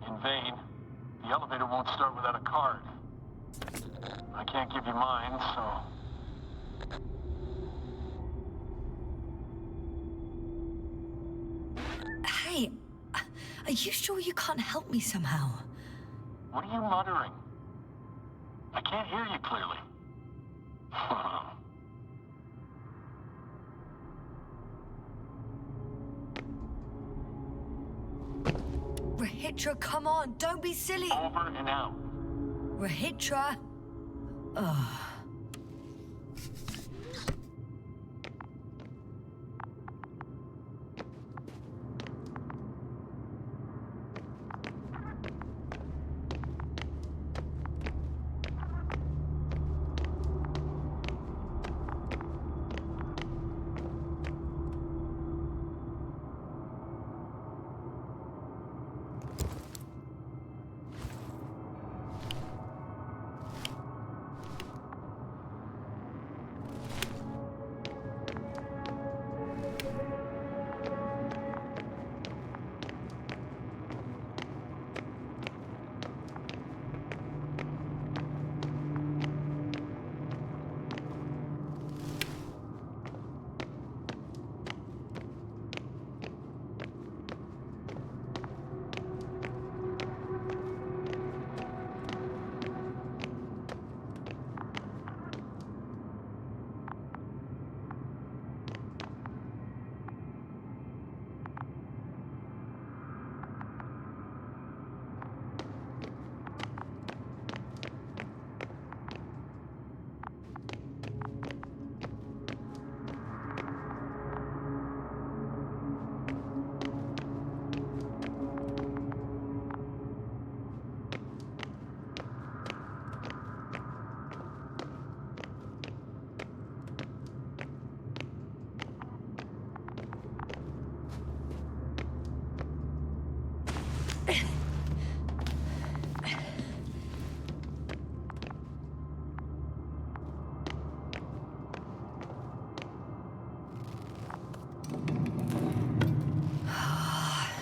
In vain. The elevator won't start without a card. I can't give you mine, so... Hey, are you sure you can't help me somehow? What are you muttering? I can't hear you clearly. Rahitra, come on, don't be silly. Over and out. Rahitra. Ugh.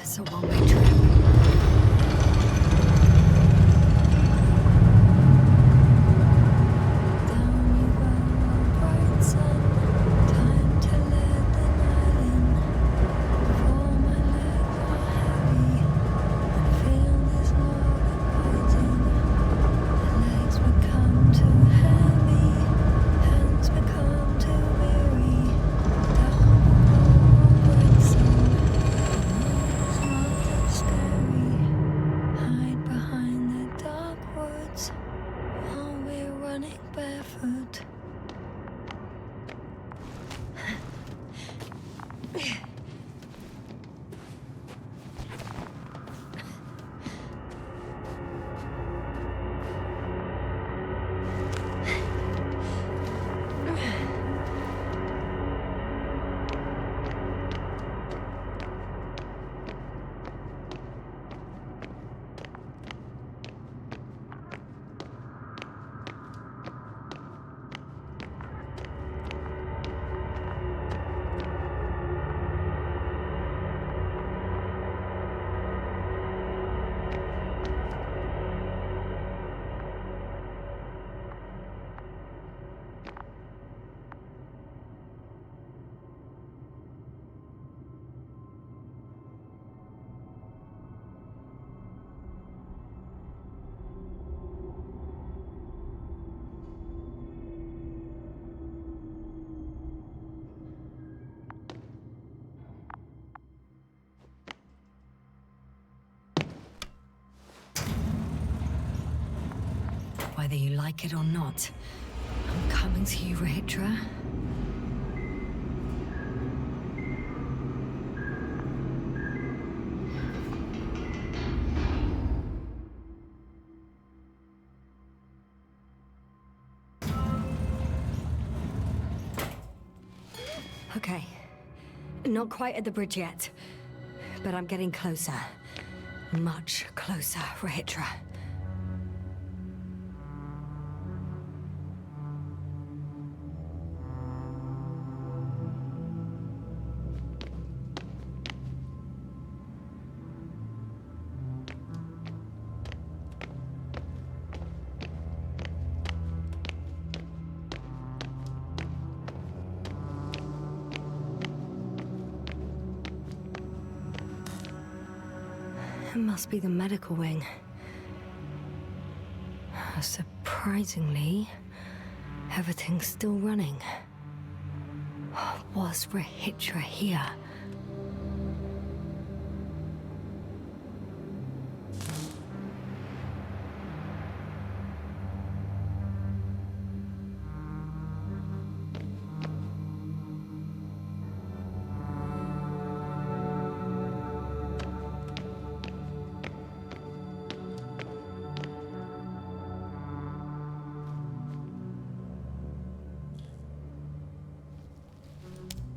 It's a one-way trip. Whether you like it or not, I'm coming to you, Rahitra. Okay. Not quite at the bridge yet, but I'm getting closer. Much closer, Rahitra. Must be the medical wing. Surprisingly, everything's still running. Was Rehitra here?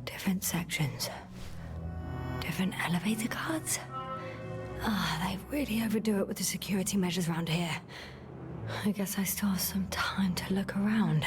Different sections. Different elevator cards? They really overdo it with the security measures around here. I guess I still have some time to look around.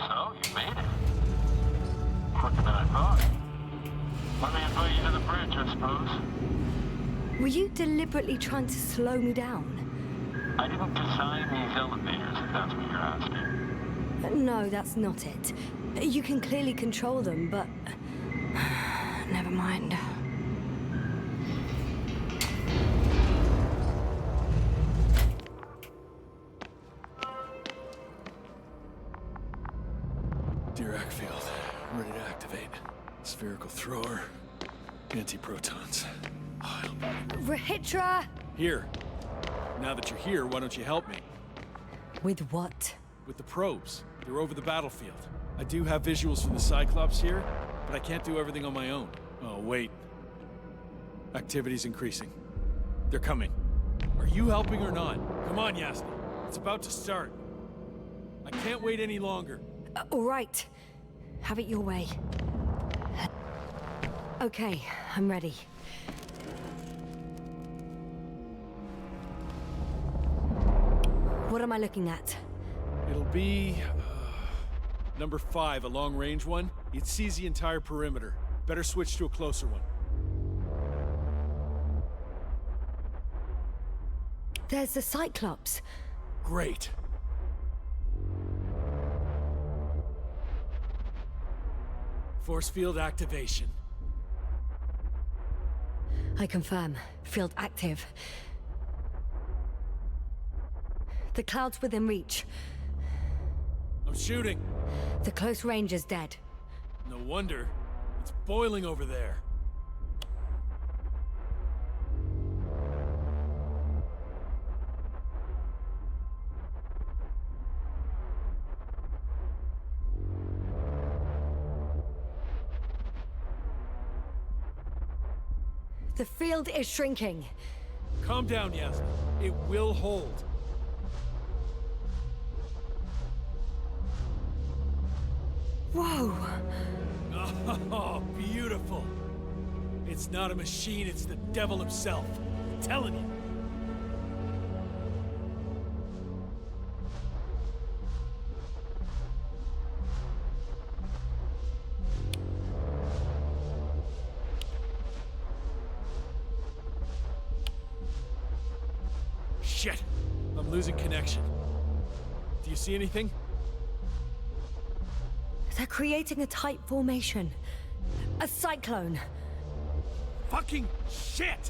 So, you made it. Quicker than I thought. Let me invite you to the bridge, I suppose. Were you deliberately trying to slow me down? I didn't design these elevators, if that's what you're asking. No, that's not it. You can clearly control them, but... Never mind. Dirac field, ready to activate. Spherical thrower, anti-protons. Rehitra! Here. Now that you're here, why don't you help me? With what? With the probes. They're over the battlefield. I do have visuals from the Cyclops here, but I can't do everything on my own. Oh, wait. Activity's increasing. They're coming. Are you helping or not? Come on, Yasna. It's about to start. I can't wait any longer. All right. Have it your way. Okay, I'm ready. What am I looking at? It'll be... number 5, a long-range one. It sees the entire perimeter. Better switch to a closer one. There's the Cyclops. Great. Force field activation. I confirm. Field active. The cloud's within reach. I'm shooting. The close range is dead. No wonder. It's boiling over there. The field is shrinking. Calm down, Yasna. It will hold. Whoa! Oh, beautiful. It's It's not a machine, it's the devil himself. I'm telling you. Shit! I'm losing connection. Do you see anything? They're creating a tight formation. A cyclone. Fucking shit!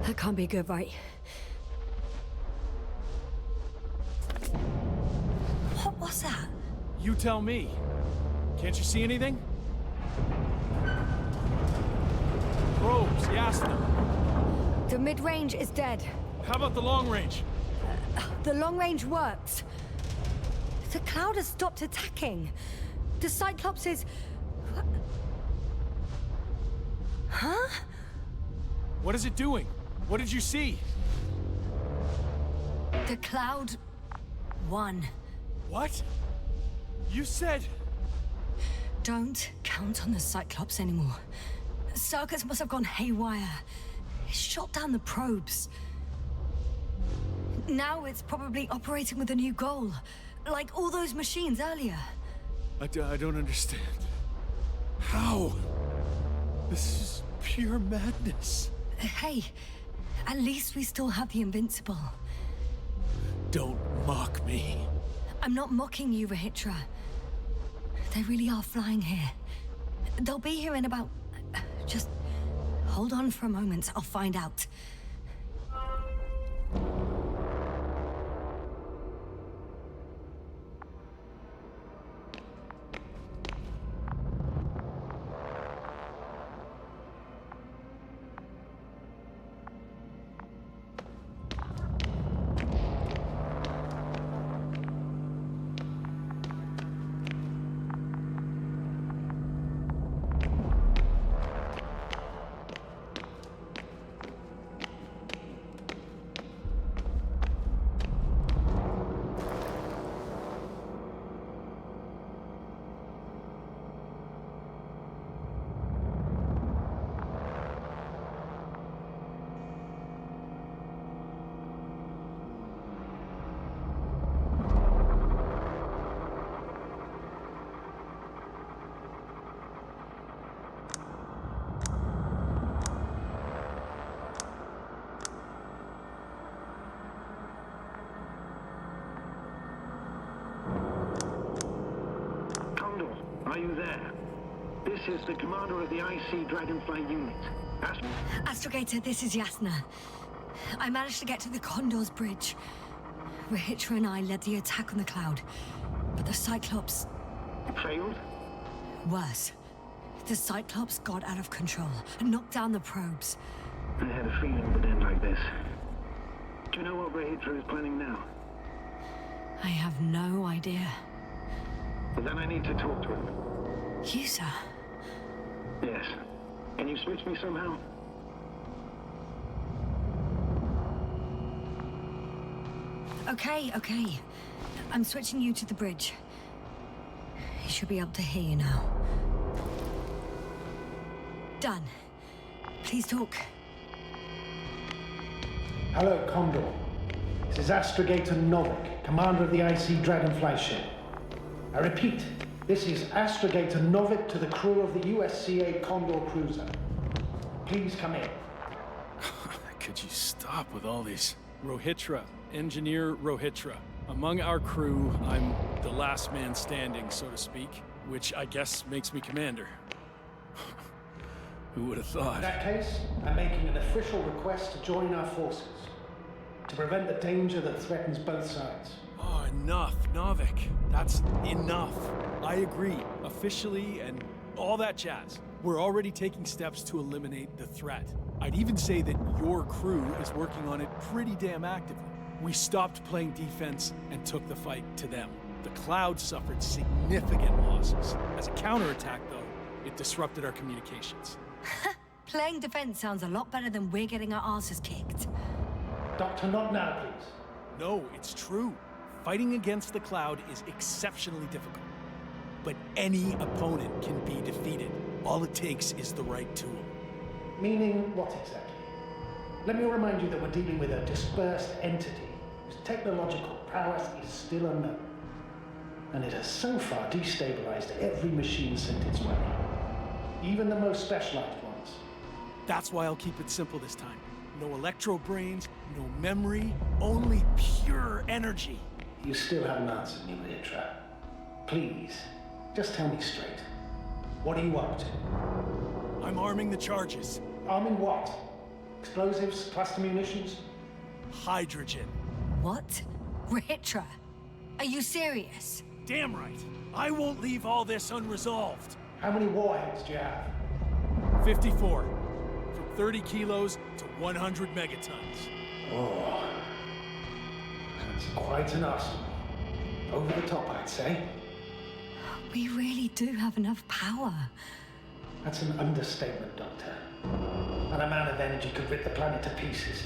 That can't be good, right? What was that? You tell me. Can't you see anything? Probes, Yasna. The mid-range is dead. How about the long range? The long range works. The cloud has stopped attacking. The Cyclops is... Huh? What is it doing? What did you see? The cloud won. What? You said... Don't count on the Cyclops anymore. Circuits must have gone haywire. It shot down the probes. Now it's probably operating with a new goal. Like all those machines earlier. I don't understand. How? This is pure madness. Hey, at least we still have the Invincible. Don't mock me. I'm not mocking you, Rahitra. They really are flying here. They'll be here in about... Just hold on for a moment. I'll find out. Are you there? This is the commander of the IC Dragonfly unit. Astrogator, this is Yasna. I managed to get to the Condor's bridge. Rahitra and I led the attack on the cloud, but the Cyclops... Failed? Worse. The Cyclops got out of control and knocked down the probes. I had a feeling it would end like this. Do you know what Rahitra is planning now? I have no idea. Well, then I need to talk to him. You, sir? Yes. Can you switch me somehow? Okay. I'm switching you to the bridge. He should be able to hear you now. Done. Please talk. Hello, Condor. This is Astrogator Novik, commander of the IC Dragonfly ship. I repeat, this is Astrogator Novik to the crew of the USCA Condor cruiser. Please come in. Could you stop with all these? Rohitra, Engineer Rohitra. Among our crew, I'm the last man standing, so to speak, which I guess makes me commander. Who would have thought? In that case, I'm making an official request to join our forces, to prevent the danger that threatens both sides. Oh, enough, Novik. That's enough. I agree, officially, and all that jazz. We're already taking steps to eliminate the threat. I'd even say that your crew is working on it pretty damn actively. We stopped playing defense and took the fight to them. The Cloud suffered significant losses. As a counterattack, though, it disrupted our communications. Playing defense sounds a lot better than we're getting our asses kicked. Doctor, not now, please. No, it's true. Fighting against the Cloud is exceptionally difficult. But any opponent can be defeated. All it takes is the right tool. Meaning what exactly? Let me remind you that we're dealing with a dispersed entity whose technological prowess is still unknown. And it has so far destabilized every machine sent its way. Even the most specialized ones. That's why I'll keep it simple this time. No electro brains, no memory, only pure energy. You still haven't answered me, Rehitra. Please, just tell me straight. What are you up to? I'm arming the charges. Arming what? Explosives, cluster munitions? Hydrogen. What? Rehitra? Are you serious? Damn right. I won't leave all this unresolved. How many warheads do you have? 54. From 30 kilos to 100 megatons. Oh, that's quite an arsenal. Over the top, I'd say. We really do have enough power. That's an understatement, Doctor. And a man of energy could rip the planet to pieces.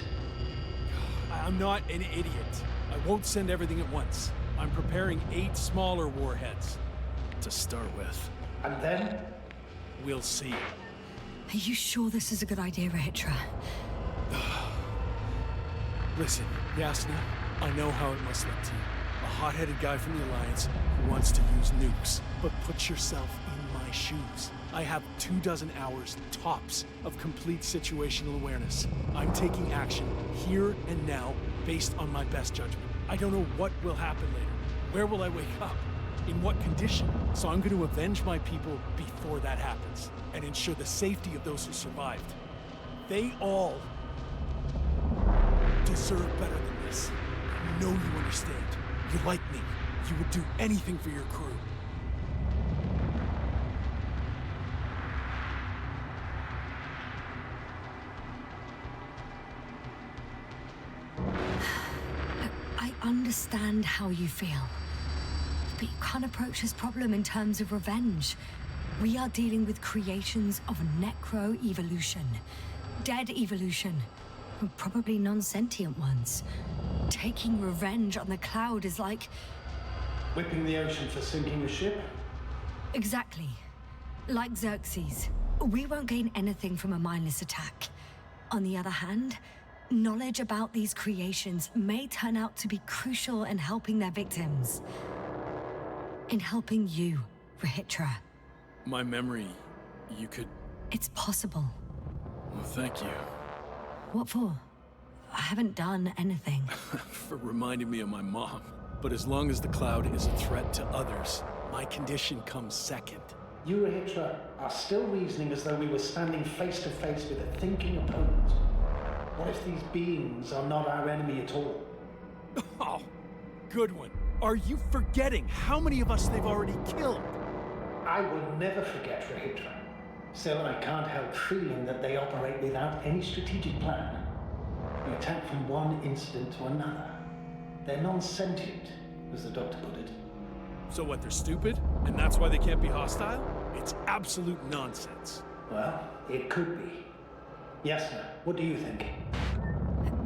I'm not an idiot. I won't send everything at once. I'm preparing 8 smaller warheads to start with. And then? We'll see. Are you sure this is a good idea, Rehitra? Listen, Yasna, I know how it must look to you. A hot-headed guy from the Alliance who wants to use nukes. But put yourself in my shoes. I have 24 hours tops of complete situational awareness. I'm taking action here and now based on my best judgment. I don't know what will happen later. Where will I wake up? In what condition? So I'm going to avenge my people before that happens and ensure the safety of those who survived. They all deserve better than this. I know you understand. You like me. You would do anything for your crew. I understand how you feel. But you can't approach this problem in terms of revenge. We are dealing with creations of necro-evolution. Dead evolution. Probably non-sentient ones. Taking revenge on the Cloud is like... Whipping the ocean for sinking a ship? Exactly. Like Xerxes. We won't gain anything from a mindless attack. On the other hand, knowledge about these creations may turn out to be crucial in helping their victims. In helping you, Rehitra. My memory, you could... It's possible. Well, thank you. What for? I haven't done anything. For reminding me of my mom. But as long as the Cloud is a threat to others, my condition comes second. You, Rehitra, are still reasoning as though we were standing face to face with a thinking opponent. What if these beings are not our enemy at all? Oh, good one. Are you forgetting how many of us they've already killed? I will never forget, Rehitra. Still, I can't help feeling that they operate without any strategic plan. They attack from one incident to another. They're non-sentient, as the doctor put it. So what, they're stupid? And that's why they can't be hostile? It's absolute nonsense. Well, it could be. Yasna, what do you think?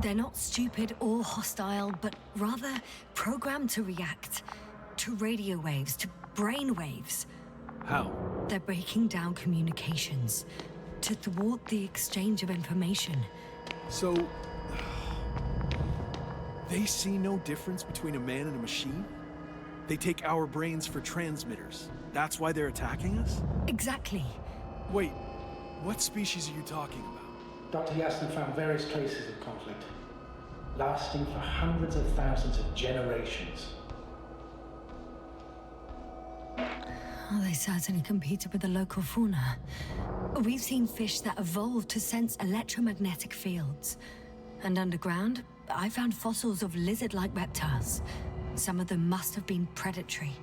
They're not stupid or hostile, but rather programmed to react. To radio waves, to brain waves. How? They're breaking down communications to thwart the exchange of information. So... they see no difference between a man and a machine? They take our brains for transmitters. That's why they're attacking us? Exactly. Wait, what species are you talking about? Dr. Yasna found various traces of conflict, lasting for hundreds of thousands of generations. Oh, they certainly competed with the local fauna. We've seen fish that evolved to sense electromagnetic fields. And underground, I found fossils of lizard-like reptiles. Some of them must have been predatory.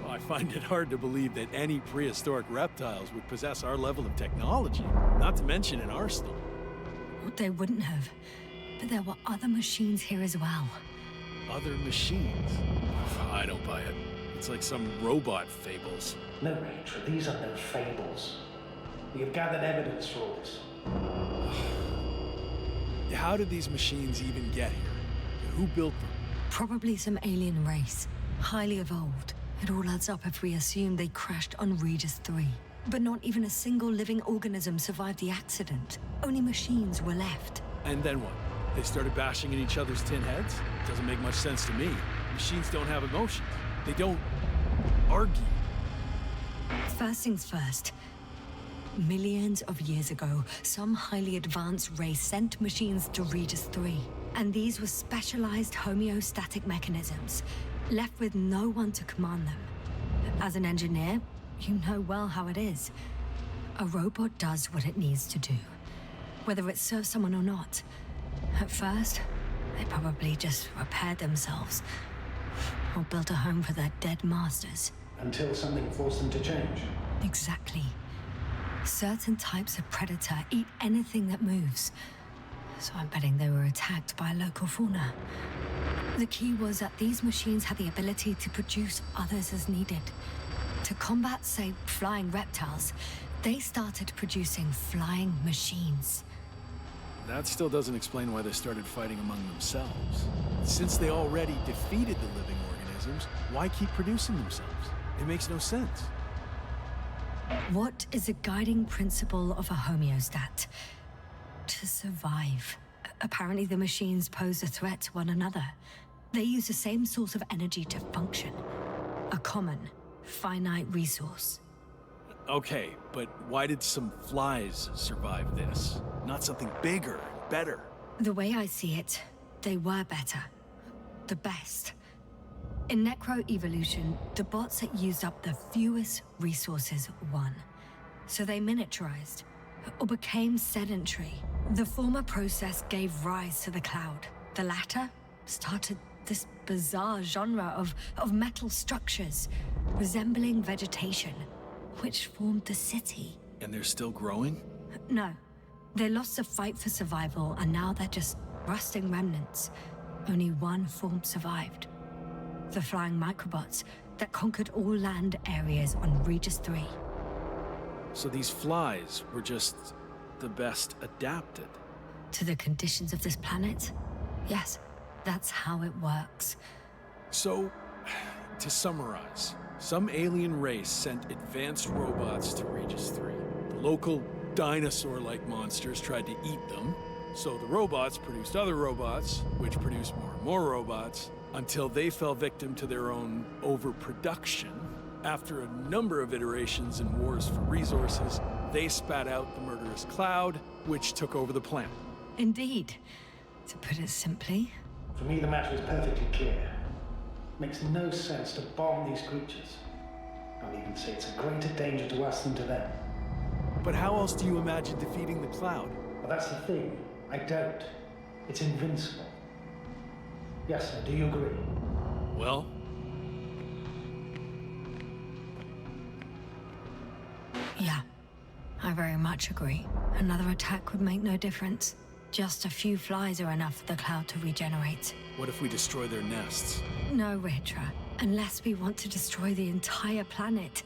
Well, I find it hard to believe that any prehistoric reptiles would possess our level of technology, not to mention an arsenal. They wouldn't have. But there were other machines here as well. Other machines? I don't buy it. It's like some robot fables. No, Rachel, these are no fables. We have gathered evidence for all this. How did these machines even get here? Who built them? Probably some alien race. Highly evolved. It all adds up if we assume they crashed on Regis III. But not even a single living organism survived the accident. Only machines were left. And then what? They started bashing in each other's tin heads? Doesn't make much sense to me. Machines don't have emotions. They don't argue. First things first. Millions of years ago, some highly advanced race sent machines to Regis III. And these were specialized homeostatic mechanisms, left with no one to command them. As an engineer, you know well how it is. A robot does what it needs to do, whether it serves someone or not. At first, they probably just repaired themselves, or built a home for their dead masters. Until something forced them to change. Exactly. Certain types of predator eat anything that moves. So I'm betting they were attacked by local fauna. The key was that these machines had the ability to produce others as needed. To combat, say, flying reptiles, they started producing flying machines. That still doesn't explain why they started fighting among themselves. Since they already defeated the living organisms, why keep producing themselves? It makes no sense. What is a guiding principle of a homeostat? To survive. Apparently the machines pose a threat to one another. They use the same source of energy to function. A common, finite resource. Okay, but why did some flies survive this? Not something bigger, better. The way I see it, they were better. The best. In necroevolution, the bots that used up the fewest resources won. So they miniaturized, or became sedentary. The former process gave rise to the cloud. The latter started this bizarre genre of metal structures, resembling vegetation, which formed the city. And they're still growing? No. They lost the fight for survival, and now they're just rusting remnants. Only one form survived. The flying microbots that conquered all land areas on Regis III. So these flies were just the best adapted? To the conditions of this planet? Yes, that's how it works. So, to summarize, some alien race sent advanced robots to Regis III. The local dinosaur-like monsters tried to eat them, so the robots produced other robots, which produced more and more robots, until they fell victim to their own overproduction. After a number of iterations and wars for resources, they spat out the murderous cloud, which took over the planet. Indeed. To put it simply. For me, the matter is perfectly clear. Makes no sense to bomb these creatures. I'll even say it's a greater danger to us than to them. But how else do you imagine defeating the cloud? Well, that's the thing. I don't. It's invincible. Yasna, do you agree? Well, Yeah, I very much agree. Another attack would make no difference. Just a few flies are enough for the cloud to regenerate. what if we destroy their nests? No, Ritra. Unless we want to destroy the entire planet,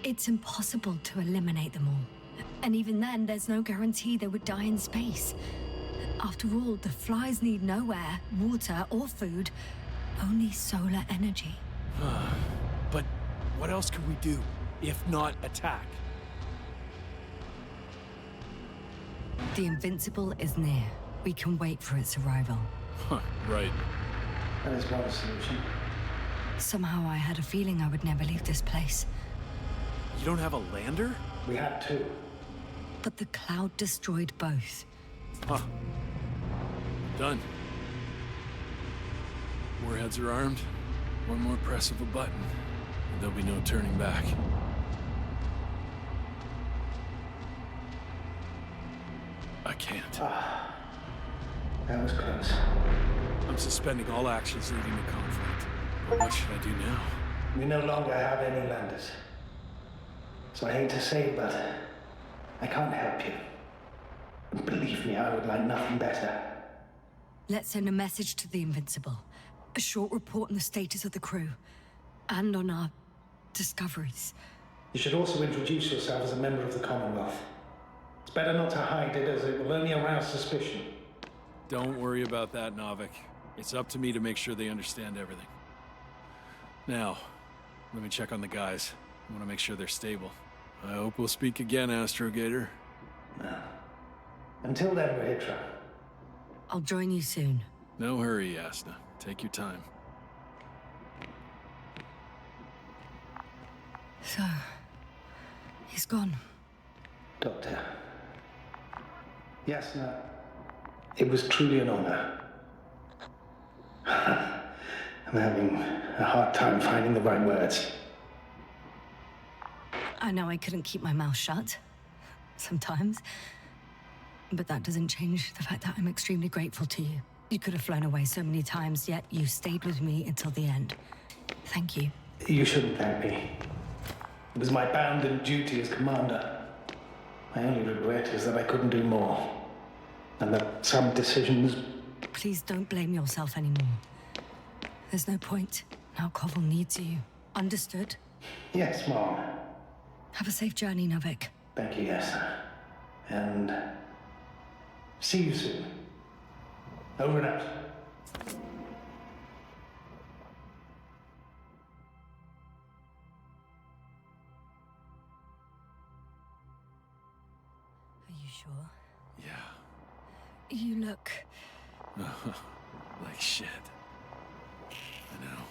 it's impossible to eliminate them all. And even then, there's no guarantee they would die in space. After all, the flies need no air, water, or food, only solar energy. But what else could we do, if not attack? The Invincible is near. We can wait for its arrival. Huh, right. That is one solution. Somehow I had a feeling I would never leave this place. You don't have a lander? We had two. But the cloud destroyed both. Huh. Done. Warheads are armed. One more press of a button, and there'll be no turning back. I can't. That was close. I'm suspending all actions leading to conflict. But what should I do now? We no longer have any landers. So I hate to say it, but I can't help you. And believe me, I would like nothing better. Let's send a message to the Invincible. A short report on the status of the crew. And on our discoveries. You should also introduce yourself as a member of the Commonwealth. It's better not to hide it, as it will only arouse suspicion. Don't worry about that, Novik. It's up to me to make sure they understand everything. Now, let me check on the guys. I want to make sure they're stable. I hope we'll speak again, Astrogator. Until then, Rahitra. I'll join you soon. No hurry, Yasna. Take your time. So, he's gone. Doctor. Yasna, it was truly an honor. I'm having a hard time finding the right words. I know I couldn't keep my mouth shut. Sometimes. But that doesn't change the fact that I'm extremely grateful to you. You could have flown away so many times, yet you stayed with me until the end. Thank you. You shouldn't thank me. It was my bounden duty as commander. My only regret is that I couldn't do more. And that some decisions... Please don't blame yourself anymore. There's no point. Now Koval needs you. Understood? Yes, Mom. Have a safe journey, Novik. Thank you, Yasna. And... see you soon. Over and out. Are you sure? Yeah. You look... Like shit. I know.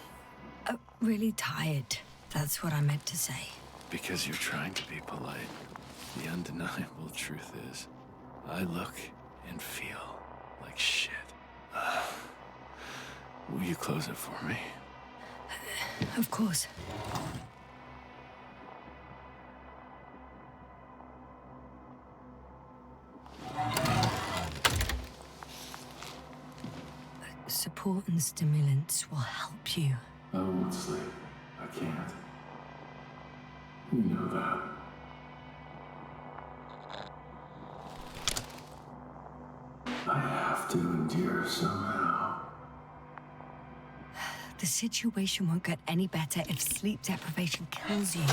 really tired. That's what I meant to say. Because you're trying to be polite. The undeniable truth is, I look and feel like shit. Will you close it for me? Of course. Support and stimulants will help you. I won't sleep. I can't. You know that. I have to endure somehow. The situation won't get any better if sleep deprivation kills you.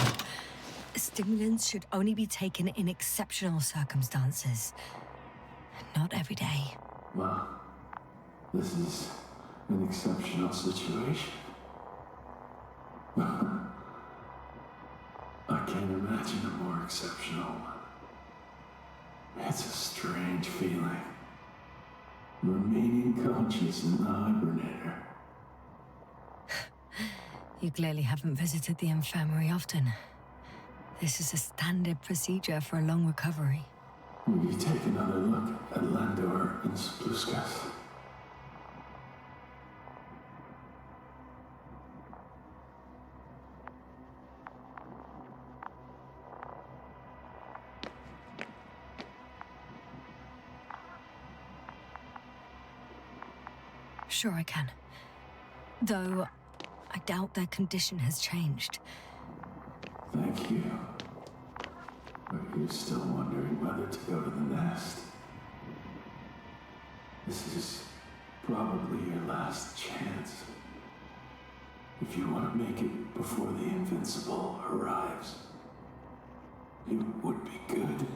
Stimulants should only be taken in exceptional circumstances. Not every day. Well, this is an exceptional situation. I can't imagine a more exceptional one. It's a strange feeling. Remaining conscious in the hibernator. You clearly haven't visited the infirmary often. This is a standard procedure for a long recovery. Will you take another look at Landor and Spluskas? Sure I can. Though, I doubt their condition has changed. Thank you. But you're still wondering whether to go to the nest. This is probably your last chance. If you want to make it before the Invincible arrives, it would be good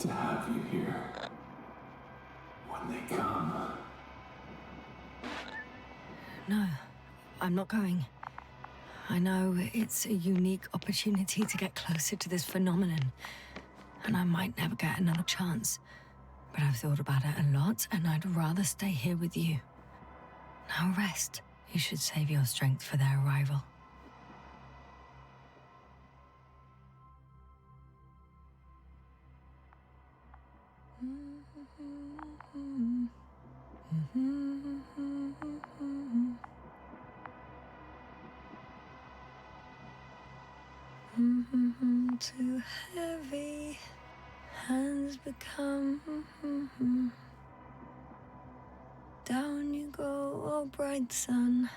to have you here when they come. No, I'm not going. I know it's a unique opportunity to get closer to this phenomenon, and I might never get another chance. But I've thought about it a lot, and I'd rather stay here with you. Now rest. You should save your strength for their arrival. Too heavy, hands become. Down you go, oh bright sun.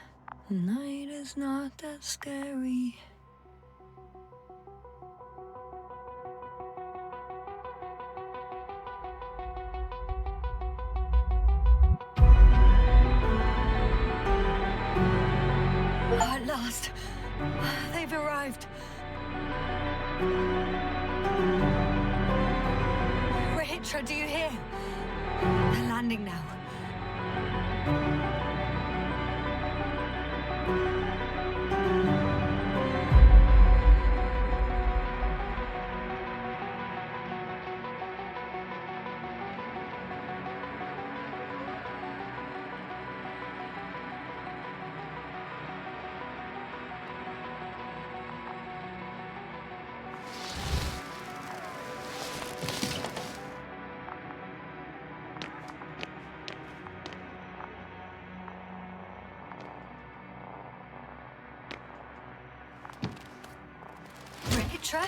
Night is not that scary. At last, they've arrived. Petra, do you hear? They're landing now. Petra?